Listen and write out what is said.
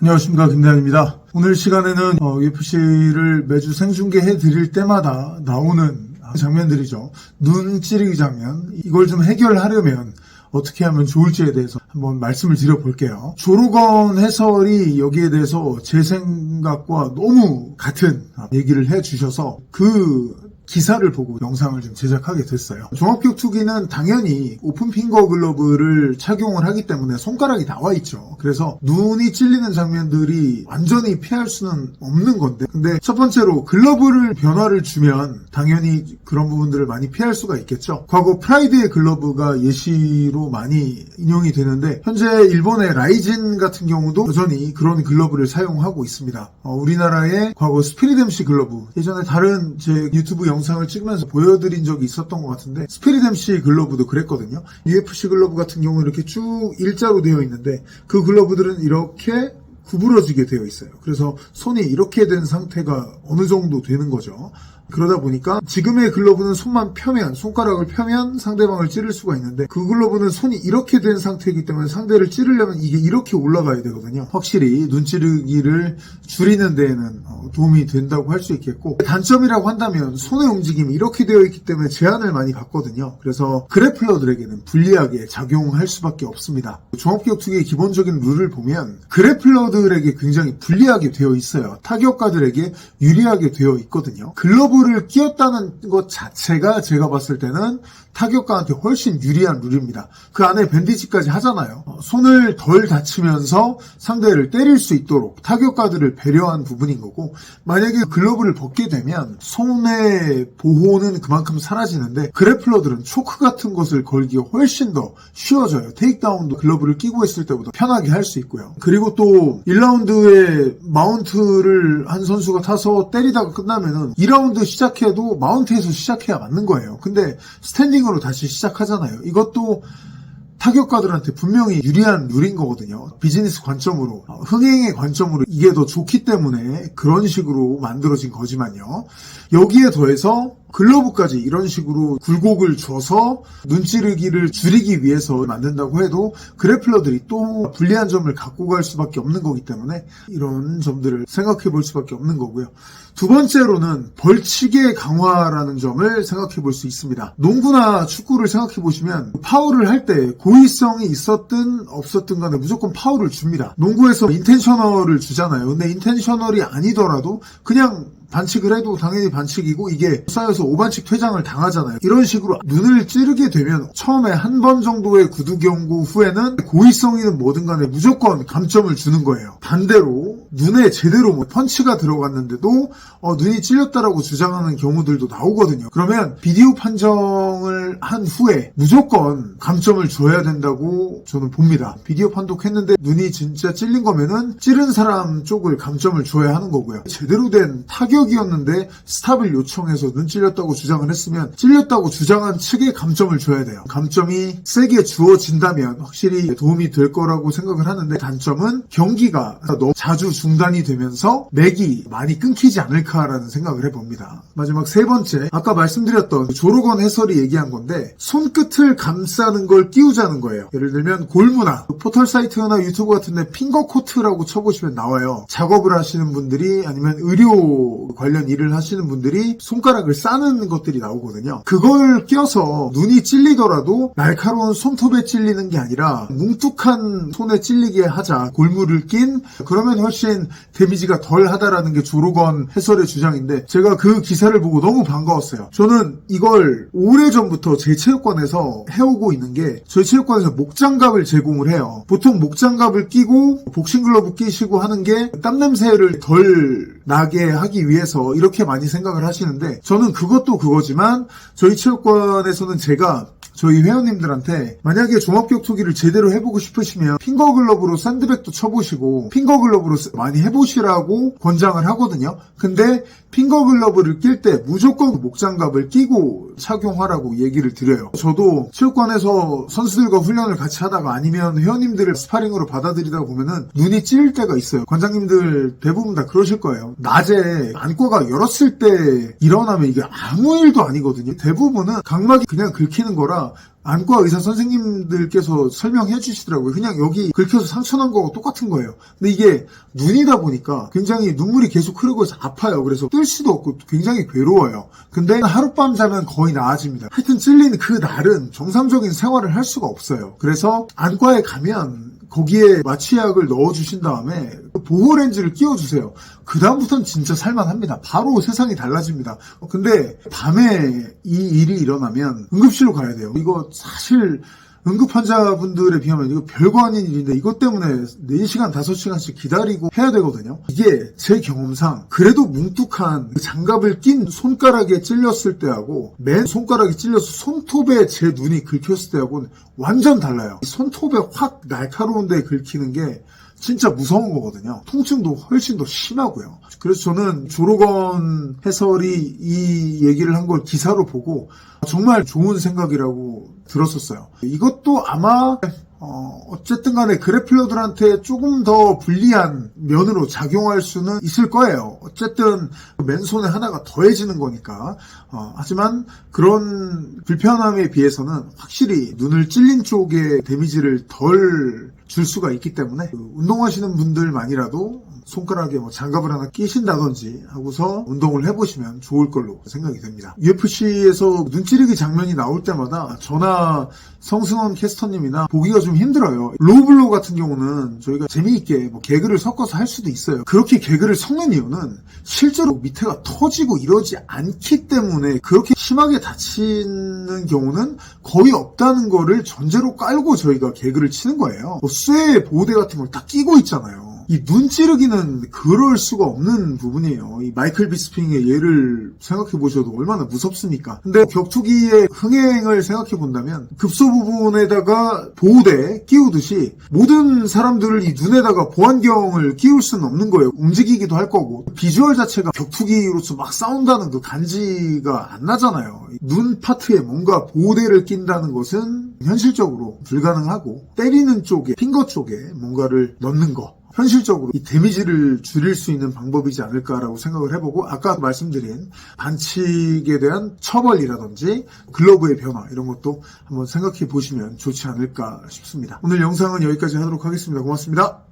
안녕하십니까, 김대한입니다. 오늘 시간에는 UFC를 매주 생중계해 드릴 때마다 나오는 장면들이죠. 눈 찌르기 장면. 이걸 좀 해결하려면 어떻게 하면 좋을지에 대해서 한번 말씀을 드려볼게요. 조로건 해설이 여기에 대해서 제 생각과 너무 같은 얘기를 해주셔서 그 기사를 보고 영상을 좀 제작하게 됐어요. 종합격투기는 당연히 오픈핑거 글러브를 착용을 하기 때문에 손가락이 나와 있죠. 그래서 눈이 찔리는 장면들이 완전히 피할 수는 없는 건데, 근데 첫 번째로 글러브를 변화를 주면 당연히 그런 부분들을 많이 피할 수가 있겠죠. 과거 프라이드의 글러브가 예시로 많이 인용이 되는데, 현재 일본의 라이진 같은 경우도 여전히 그런 글러브를 사용하고 있습니다. 우리나라의 과거 스피릿 MC 글러브, 예전에 다른 제 유튜브 영상을 찍으면서 보여드린 적이 있었던 것 같은데, 스피릿 MC 글러브도 그랬거든요. UFC 글러브 같은 경우는 이렇게 쭉 일자로 되어 있는데 그 글러브들은 이렇게 구부러지게 되어 있어요. 그래서 손이 이렇게 된 상태가 어느 정도 되는 거죠. 그러다 보니까 지금의 글러브는 손만 펴면, 손가락을 펴면 상대방을 찌를 수가 있는데, 그 글러브는 손이 이렇게 된 상태이기 때문에 상대를 찌르려면 이게 이렇게 올라가야 되거든요. 확실히 눈 찌르기를 줄이는 데에는 도움이 된다고 할 수 있겠고, 단점이라고 한다면 손의 움직임이 이렇게 되어 있기 때문에 제한을 많이 받거든요. 그래서 그래플러들에게는 불리하게 작용할 수밖에 없습니다. 종합격투기의 기본적인 룰을 보면 그래플러들에게 굉장히 불리하게 되어 있어요. 타격가들에게 유리하게 되어 있거든요. 글러브를 끼웠다는 것 자체가 제가 봤을 때는 타격가한테 훨씬 유리한 룰입니다. 그 안에 밴디지까지 하잖아요. 손을 덜 다치면서 상대를 때릴 수 있도록 타격가들을 배려한 부분인 거고, 만약에 글러브를 벗게 되면 손의 보호는 그만큼 사라지는데 그래플러들은 초크 같은 것을 걸기가 훨씬 더 쉬워져요. 테이크다운도 글러브를 끼고 했을 때보다 편하게 할 수 있고요. 그리고 또 1라운드에 마운트를 한 선수가 타서 때리다가 끝나면은 2라운드 시작해도 마운트에서 시작해야 맞는 거예요. 근데 스탠딩으로 다시 시작하잖아요. 이것도 타격가들한테 분명히 유리한 룰인 거거든요. 비즈니스 관점으로, 흥행의 관점으로 이게 더 좋기 때문에 그런 식으로 만들어진 거지만요. 여기에 더해서 글러브까지 이런 식으로 굴곡을 줘서 눈찌르기를 줄이기 위해서 만든다고 해도 그래플러들이 또 불리한 점을 갖고 갈 수밖에 없는 거기 때문에 이런 점들을 생각해 볼 수밖에 없는 거고요. 두 번째로는 벌칙의 강화라는 점을 생각해 볼 수 있습니다. 농구나 축구를 생각해 보시면 파울을 할 때 고의성이 있었든 없었든 간에 무조건 파울을 줍니다. 농구에서 인텐셔널을 주잖아요. 근데 인텐셔널이 아니더라도 그냥 반칙을 해도 당연히 반칙이고, 이게 쌓여서 5반칙 퇴장을 당하잖아요. 이런 식으로 눈을 찌르게 되면 처음에 한 번 정도의 구두 경고 후에는 고의성이든 뭐든 간에 무조건 감점을 주는 거예요. 반대로 눈에 제대로 펀치가 들어갔는데도 눈이 찔렸다라고 주장하는 경우들도 나오거든요. 그러면 비디오 판정을 한 후에 무조건 감점을 줘야 된다고 저는 봅니다. 비디오 판독했는데 눈이 진짜 찔린 거면은 찌른 사람 쪽을 감점을 줘야 하는 거고요. 제대로 된 타격이었는데 스탑을 요청해서 눈 찔렸다고 주장을 했으면 찔렸다고 주장한 측에 감점을 줘야 돼요. 감점이 세게 주어진다면 확실히 도움이 될 거라고 생각을 하는데, 단점은 경기가 너무 자주 중단이 되면서 맥이 많이 끊기지 않을까라는 생각을 해봅니다. 마지막 세 번째, 아까 말씀드렸던 조로건 해설이 얘기한 건데, 손끝을 감싸는 걸 끼우자는 거예요. 예를 들면 골무나 포털 사이트나 유튜브 같은 데 핑거 코트라고 쳐보시면 나와요. 작업을 하시는 분들이, 아니면 의료 관련 일을 하시는 분들이 손가락을 싸는 것들이 나오거든요. 그걸 껴서 눈이 찔리더라도 날카로운 손톱에 찔리는 게 아니라 뭉툭한 손에 찔리게 하자, 골무를 낀, 그러면 훨씬 데미지가 덜 하다라는 게 조로건 해설의 주장인데, 제가 그 기사를 보고 너무 반가웠어요. 저는 이걸 오래전부터 제 체육관에서 해오고 있는 게, 저희 체육관에서 목장갑을 제공을 해요. 보통 목장갑을 끼고 복싱글러브 끼시고 하는 게 땀 냄새를 덜 나게 하기 위해서 이렇게 많이 생각을 하시는데, 저는 그것도 그거지만 저희 체육관에서는 제가 저희 회원님들한테 만약에 종합격투기를 제대로 해보고 싶으시면 핑거글러브로 샌드백도 쳐보시고 핑거글러브로 많이 해보시라고 권장을 하거든요. 근데 핑거글러브를 낄 때 무조건 목장갑을 끼고 착용하라고 얘기를 드려요. 저도 체육관에서 선수들과 훈련을 같이 하다가 아니면 회원님들을 스파링으로 받아들이다 보면은 눈이 찔릴 때가 있어요. 관장님들 대부분 다 그러실 거예요. 낮에 안과가 열었을 때 일어나면 이게 아무 일도 아니거든요. 대부분은 각막이 그냥 긁히는 거라 안과 의사 선생님들께서 설명해 주시더라고요. 그냥 여기 긁혀서 상처난 거하고 똑같은 거예요. 근데 이게 눈이다 보니까 굉장히 눈물이 계속 흐르고 해서 아파요. 그래서 뜰 수도 없고 굉장히 괴로워요. 근데 하룻밤 자면 거의 나아집니다. 하여튼 찔린 그 날은 정상적인 생활을 할 수가 없어요. 그래서 안과에 가면 거기에 마취약을 넣어주신 다음에 보호렌즈를 끼워주세요. 그 다음부터는 진짜 살만합니다. 바로 세상이 달라집니다. 근데 밤에 이 일이 일어나면 응급실로 가야 돼요. 이거 사실 응급 환자분들에 비하면 이거 별거 아닌 일인데 이것 때문에 4시간, 5시간씩 기다리고 해야 되거든요. 이게 제 경험상 그래도 뭉툭한 장갑을 낀 손가락에 찔렸을 때하고 맨 손가락이 찔려서 손톱에 제 눈이 긁혔을 때하고는 완전 달라요. 손톱에 확 날카로운 데 긁히는 게 진짜 무서운 거거든요. 통증도 훨씬 더 심하고요. 그래서 저는 조로건 해설이 이 얘기를 한 걸 기사로 보고 정말 좋은 생각이라고 들었었어요. 이것도 아마 어쨌든 간에 그래플러들한테 조금 더 불리한 면으로 작용할 수는 있을 거예요. 어쨌든 맨손에 하나가 더해지는 거니까. 하지만 그런 불편함에 비해서는 확실히 눈을 찔린 쪽에 데미지를 덜 줄 수가 있기 때문에 운동하시는 분들만이라도 손가락에 장갑을 하나 끼신다든지 하고서 운동을 해보시면 좋을 걸로 생각이 됩니다. UFC에서 눈 찌르기 장면이 나올 때마다 저나 성승원 캐스터님이나 보기가 좀 힘들어요. 로블로 같은 경우는 저희가 재미있게 개그를 섞어서 할 수도 있어요. 그렇게 개그를 섞는 이유는 실제로 밑에가 터지고 이러지 않기 때문에 그렇게 심하게 다치는 경우는 거의 없다는 거를 전제로 깔고 저희가 개그를 치는 거예요. 쇠 보호대 같은 걸 딱 끼고 있잖아요. 이 눈 찌르기는 그럴 수가 없는 부분이에요. 이 마이클 비스핑의 예를 생각해 보셔도 얼마나 무섭습니까? 근데 격투기의 흥행을 생각해 본다면 급소 부분에다가 보호대 끼우듯이 모든 사람들을 이 눈에다가 보안경을 끼울 수는 없는 거예요. 움직이기도 할 거고 비주얼 자체가 격투기로서 막 싸운다는 그 간지가 안 나잖아요. 눈 파트에 뭔가 보호대를 낀다는 것은 현실적으로 불가능하고 때리는 쪽에 핑거 쪽에 뭔가를 넣는 거 현실적으로 이 데미지를 줄일 수 있는 방법이지 않을까라고 생각을 해보고 아까 말씀드린 반칙에 대한 처벌이라든지 글러브의 변화 이런 것도 한번 생각해 보시면 좋지 않을까 싶습니다. 오늘 영상은 여기까지 하도록 하겠습니다. 고맙습니다.